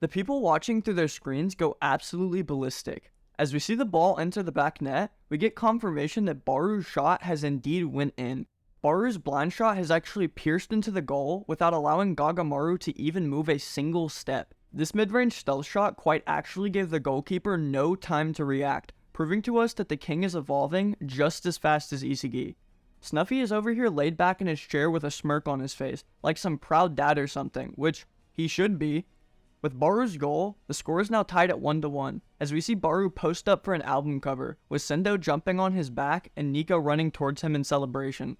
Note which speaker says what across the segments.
Speaker 1: The people watching through their screens go absolutely ballistic. As we see the ball enter the back net, we get confirmation that Baru's shot has indeed went in. Baru's blind shot has actually pierced into the goal without allowing Gagamaru to even move a single step. This mid-range stealth shot quite actually gave the goalkeeper no time to react, proving to us that the king is evolving just as fast as Isagi. Snuffy is over here laid back in his chair with a smirk on his face, like some proud dad or something, which he should be. With Baru's goal, the score is now tied at 1-1, as we see Baru post up for an album cover, with Sendo jumping on his back and Niko running towards him in celebration.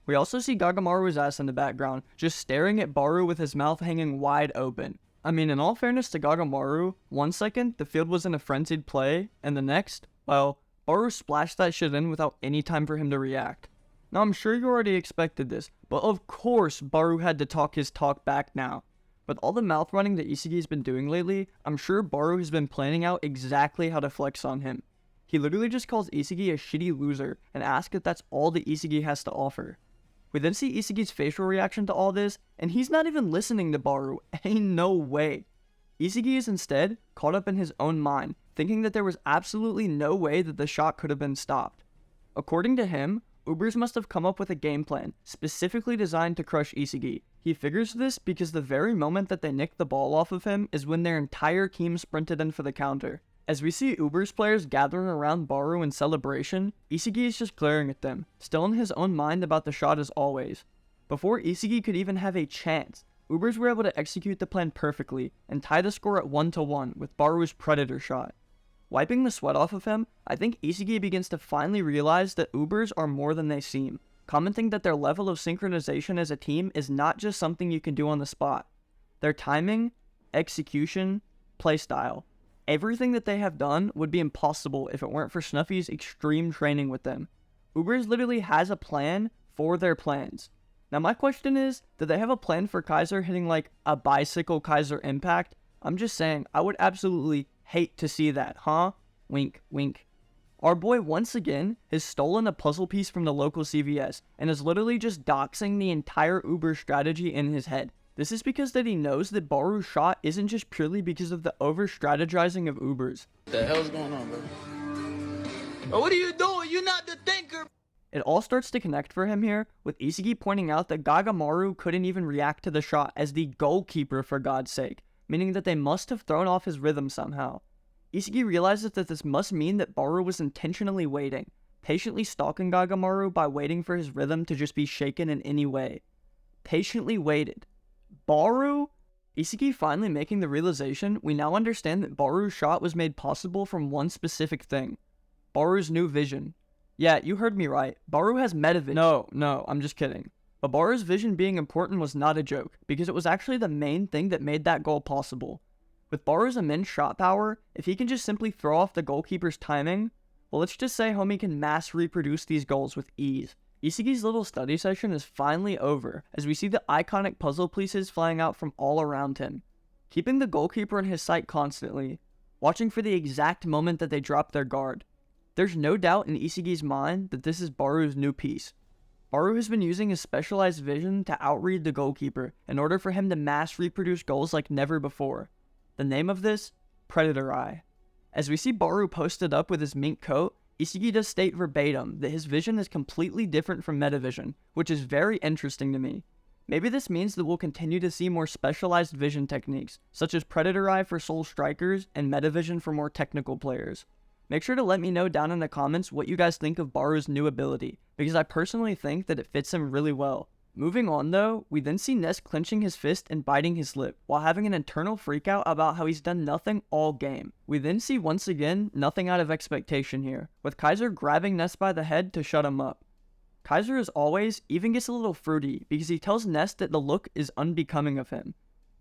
Speaker 1: We also see Gagamaru's ass in the background, just staring at Baru with his mouth hanging wide open. I mean, in all fairness to Gagamaru, one second the field was in a frenzied play, and the next, well, Baru splashed that shit in without any time for him to react. Now I'm sure you already expected this, but of course Baru had to talk his talk back now. With all the mouth running that Isagi's been doing lately, I'm sure Baru has been planning out exactly how to flex on him. He literally just calls Isagi a shitty loser and asks if that's all that Isagi has to offer. We then see Isagi's facial reaction to all this, and he's not even listening to Baru. Ain't no way. Isagi is instead caught up in his own mind, thinking that there was absolutely no way that the shot could have been stopped. According to him, Ubers must have come up with a game plan, specifically designed to crush Isagi. He figures this because the very moment that they nick the ball off of him is when their entire team sprinted in for the counter. As we see Ubers players gathering around Baru in celebration, Isagi is just glaring at them, still in his own mind about the shot as always. Before Isagi could even have a chance, Ubers were able to execute the plan perfectly and tie the score at 1-1 with Baru's predator shot. Wiping the sweat off of him, I think Isagi begins to finally realize that Ubers are more than they seem, commenting that their level of synchronization as a team is not just something you can do on the spot. Their timing, execution, playstyle, everything that they have done would be impossible if it weren't for Snuffy's extreme training with them. Ubers literally has a plan for their plans. Now my question is, do they have a plan for Kaiser hitting like a bicycle Kaiser impact? I'm just saying, I would absolutely hate to see that, huh? Wink, wink. Our boy once again has stolen a puzzle piece from the local CVS and is literally just doxing the entire Uber strategy in his head. This is because that he knows that Baru's shot isn't just purely because of the over-strategizing of Ubers.
Speaker 2: What the hell's going on, bro? Bro, what are you doing? You're not the thinker!
Speaker 1: It all starts to connect for him here, with Isagi pointing out that Gagamaru couldn't even react to the shot as the goalkeeper for God's sake, meaning that they must have thrown off his rhythm somehow. Isagi realizes that this must mean that Baru was intentionally waiting, patiently stalking Gagamaru by waiting for his rhythm to just be shaken in any way. Patiently waited. Baru? Isagi finally making the realization, we now understand that Baru's shot was made possible from one specific thing. Baru's new vision. Yeah, you heard me right. Baru has metavision. No, I'm just kidding. But Baru's vision being important was not a joke, because it was actually the main thing that made that goal possible. With Baru's immense shot power, if he can just simply throw off the goalkeeper's timing, well, let's just say homie can mass reproduce these goals with ease. Isagi's little study session is finally over, as we see the iconic puzzle pieces flying out from all around him. Keeping the goalkeeper in his sight constantly, watching for the exact moment that they drop their guard. There's no doubt in Isagi's mind that this is Baru's new piece. Baru has been using his specialized vision to outread the goalkeeper in order for him to mass reproduce goals like never before. The name of this? Predator Eye. As we see Baru posted up with his mink coat, Isagi does state verbatim that his vision is completely different from metavision, which is very interesting to me. Maybe this means that we'll continue to see more specialized vision techniques, such as Predator Eye for Soul Strikers and metavision for more technical players. Make sure to let me know down in the comments what you guys think of Baru's new ability, because I personally think that it fits him really well. Moving on though, we then see Ness clenching his fist and biting his lip, while having an internal freakout about how he's done nothing all game. We then see once again nothing out of expectation here, with Kaiser grabbing Ness by the head to shut him up. Kaiser as always even gets a little fruity because he tells Ness that the look is unbecoming of him.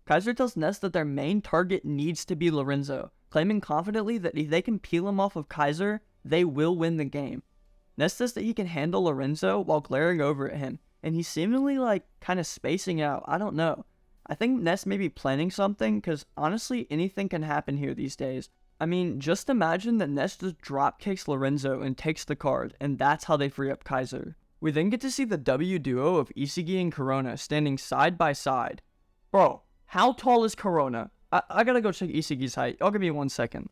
Speaker 1: Kaiser tells Ness that their main target needs to be Lorenzo, claiming confidently that if they can peel him off of Kaiser, they will win the game. Ness says that he can handle Lorenzo while glaring over at him, and he's seemingly like kind of spacing out. I don't know. I think Ness may be planning something, because honestly anything can happen here these days. I mean, just imagine that Ness just drop kicks Lorenzo and takes the card, and that's how they free up Kaiser. We then get to see the W duo of Isagi and Corona standing side by side. Bro, how tall is Corona? I gotta go check Isagi's height. I'll give you 1 second.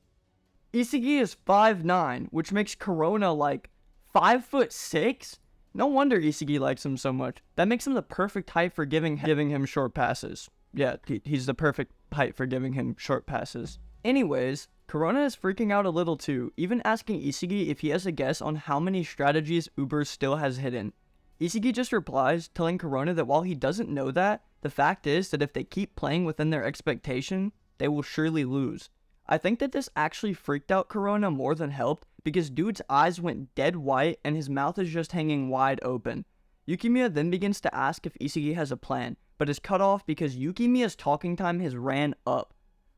Speaker 1: Isagi is 5'9", which makes Corona like 5'6". No wonder Isagi likes him so much. That makes him the perfect height for giving him short passes. Yeah, he's the perfect height for giving him short passes. Anyways, Corona is freaking out a little too, even asking Isagi if he has a guess on how many strategies Uber still has hidden. Isagi just replies, telling Corona that while he doesn't know that, the fact is that if they keep playing within their expectation, they will surely lose. I think that this actually freaked out Corona more than helped, because dude's eyes went dead white and his mouth is just hanging wide open. Yukimiya then begins to ask if Isagi has a plan, but is cut off because Yukimiya's talking time has ran up.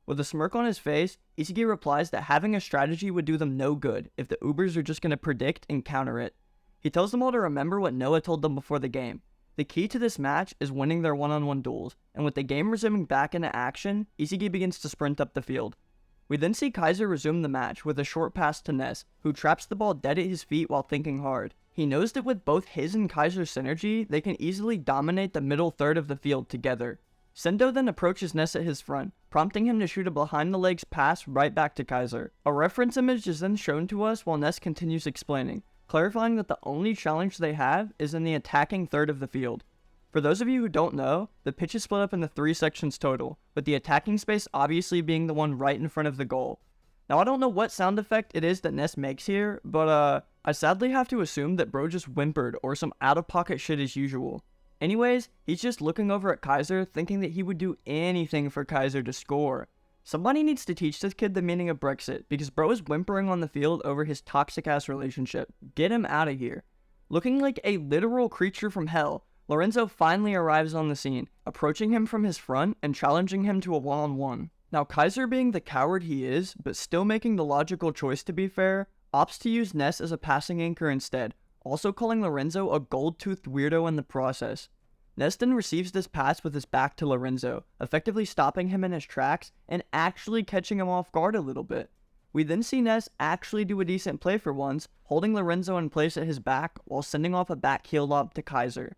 Speaker 1: With a smirk on his face, Isagi replies that having a strategy would do them no good if the Ubers are just going to predict and counter it. He tells them all to remember what Noah told them before the game. The key to this match is winning their one-on-one duels, and with the game resuming back into action, Isagi begins to sprint up the field. We then see Kaiser resume the match with a short pass to Ness, who traps the ball dead at his feet while thinking hard. He knows that with both his and Kaiser's synergy, they can easily dominate the middle third of the field together. Sendo then approaches Ness at his front, prompting him to shoot a behind-the-legs pass right back to Kaiser. A reference image is then shown to us while Ness continues explaining, clarifying that the only challenge they have is in the attacking third of the field. For those of you who don't know, the pitch is split up into 3 sections total, with the attacking space obviously being the one right in front of the goal. Now I don't know what sound effect it is that Ness makes here, but I sadly have to assume that bro just whimpered or some out-of-pocket shit as usual. Anyways, he's just looking over at Kaiser thinking that he would do anything for Kaiser to score. Somebody needs to teach this kid the meaning of Brexit, because bro is whimpering on the field over his toxic-ass relationship. Get him out of here. Looking like a literal creature from hell, Lorenzo finally arrives on the scene, approaching him from his front and challenging him to a one-on-one. Now Kaiser, being the coward he is, but still making the logical choice to be fair, opts to use Ness as a passing anchor instead, also calling Lorenzo a gold-toothed weirdo in the process. Ness then receives this pass with his back to Lorenzo, effectively stopping him in his tracks and actually catching him off guard a little bit. We then see Ness actually do a decent play for once, holding Lorenzo in place at his back while sending off a back heel lob to Kaiser.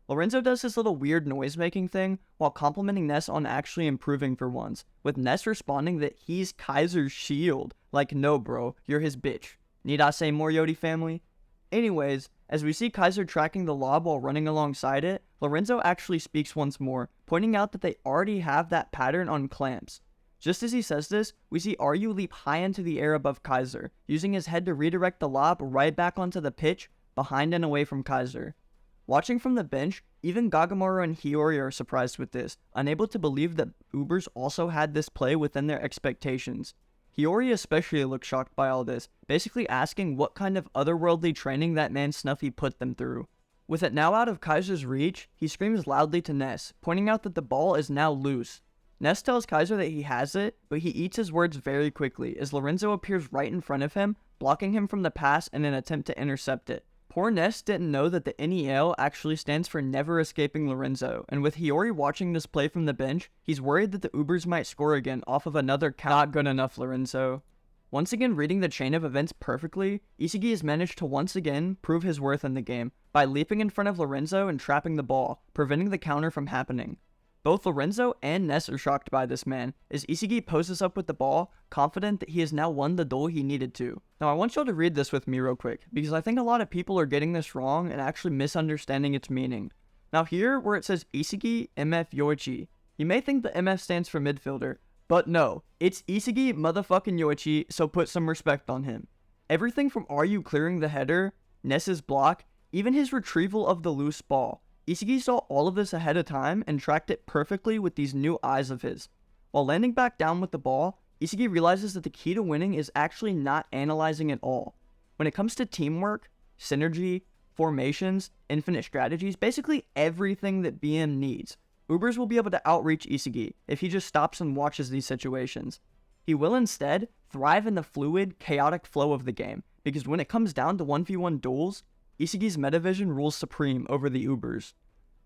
Speaker 1: Lorenzo does this little weird noise-making thing while complimenting Ness on actually improving for once, with Ness responding that he's Kaiser's shield. Like, no bro, you're his bitch. Need I say more, Yodi family? Anyways, as we see Kaiser tracking the lob while running alongside it, Lorenzo actually speaks once more, pointing out that they already have that pattern on clamps. Just as he says this, we see Ryu leap high into the air above Kaiser, using his head to redirect the lob right back onto the pitch, behind and away from Kaiser. Watching from the bench, even Gagamaru and Hiyori are surprised with this, unable to believe that Ubers also had this play within their expectations. Hiyori especially looks shocked by all this, basically asking what kind of otherworldly training that man Snuffy put them through. With it now out of Kaiser's reach, he screams loudly to Ness, pointing out that the ball is now loose. Ness tells Kaiser that he has it, but he eats his words very quickly as Lorenzo appears right in front of him, blocking him from the pass in an attempt to intercept it. Poor Ness didn't know that the NEL actually stands for Never Escaping Lorenzo, and with Hiyori watching this play from the bench, he's worried that the Ubers might score again off of another not good enough Lorenzo. Once again reading the chain of events perfectly, Isagi has managed to once again prove his worth in the game by leaping in front of Lorenzo and trapping the ball, preventing the counter from happening. Both Lorenzo and Ness are shocked by this man, as Isagi poses up with the ball, confident that he has now won the duel he needed to. Now I want y'all to read this with me real quick, because I think a lot of people are getting this wrong and actually misunderstanding its meaning. Now here, where it says Isagi MF Yoichi, you may think the MF stands for midfielder, but no, it's Isagi motherfucking Yoichi, so put some respect on him. Everything from Ryu clearing the header, Ness's block, even his retrieval of the loose ball. Isagi saw all of this ahead of time and tracked it perfectly with these new eyes of his. While landing back down with the ball, Isagi realizes that the key to winning is actually not analyzing at all. When it comes to teamwork, synergy, formations, infinite strategies, basically everything that BM needs, Ubers will be able to outreach Isagi if he just stops and watches these situations. He will instead thrive in the fluid, chaotic flow of the game, because when it comes down to 1v1 duels, Isagi's metavision rules supreme over the Ubers.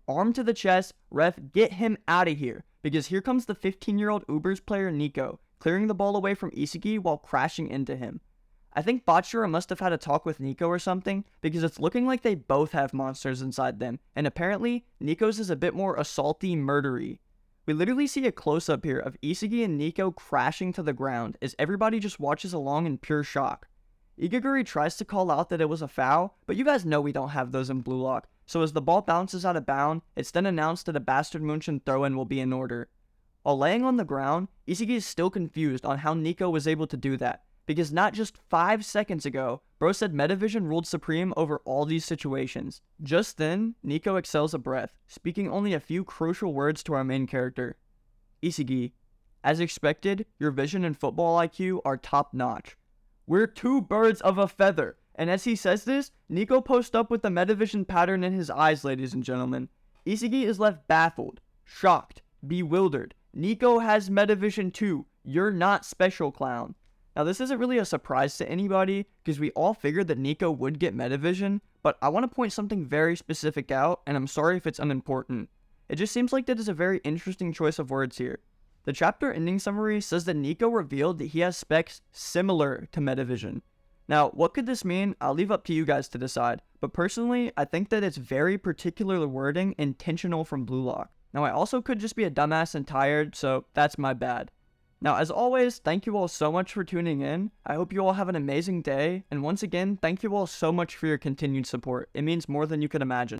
Speaker 1: Arm to the chest, ref, get him out of here, because here comes the 15-year-old Ubers player Niko, clearing the ball away from Isagi while crashing into him. I think Bachira must have had a talk with Niko or something, because it's looking like they both have monsters inside them, and apparently, Niko's is a bit more assaulty, murdery. We literally see a close-up here of Isagi and Niko crashing to the ground as everybody just watches along in pure shock. Igaguri tries to call out that it was a foul, but you guys know we don't have those in Bluelock, so as the ball bounces out of bounds, it's then announced that a Bastard Munchen throw-in will be in order. While laying on the ground, Isagi is still confused on how Niko was able to do that, because not just 5 seconds ago, bro said metavision ruled supreme over all these situations. Just then, Niko exhales a breath, speaking only a few crucial words to our main character. Isagi, as expected, your vision and football IQ are top notch. We're 2 birds of a feather. And as he says this, Niko posts up with the metavision pattern in his eyes, ladies and gentlemen. Isagi is left baffled, shocked, bewildered. Niko has metavision too. You're not special, clown. Now this isn't really a surprise to anybody, because we all figured that Niko would get metavision, but I want to point something very specific out, and I'm sorry if it's unimportant. It just seems like that is a very interesting choice of words here. The chapter ending summary says that Niko revealed that he has specs similar to metavision. Now, what could this mean? I'll leave up to you guys to decide, but personally, I think that it's very particular wording intentional from Bluelock. Now, I also could just be a dumbass and tired, so that's my bad. Now, as always, thank you all so much for tuning in. I hope you all have an amazing day, and once again, thank you all so much for your continued support. It means more than you could imagine.